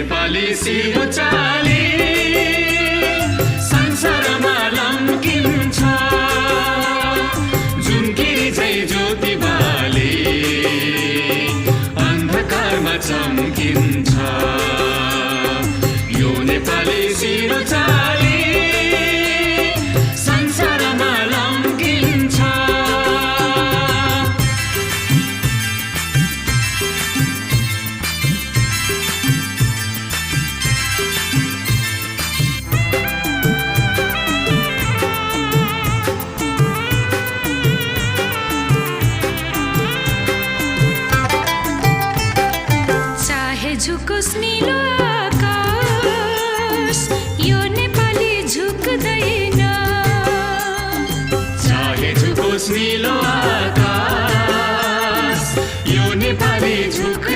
नेपाली सिरुचाली संसारमा लम्किन्छ जुनकिरी झै ज्योति बाले अन्धकारमा चम्किन्छ यो नेपाली सिरुचाली संसारमा लम्किन्छ झुकोस् नीलो आकाश यो नेपाली झुक्दैन चाहे झुकोस् नीलो आकाश यो नेपाली झुक्दैन